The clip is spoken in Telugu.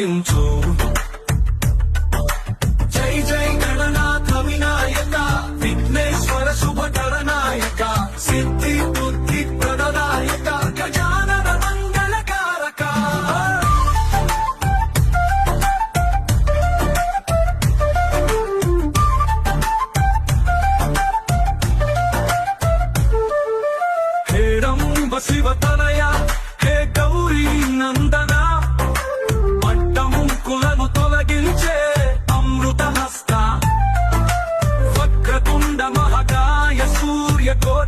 పులకించు. జై జై గణనాథ వినాయక విఘ్నేశ్వర శుభకరనాయక సిద్ధి బుద్ధి ప్రదాయక గజానన మంగళకారక. హేరంబ శివ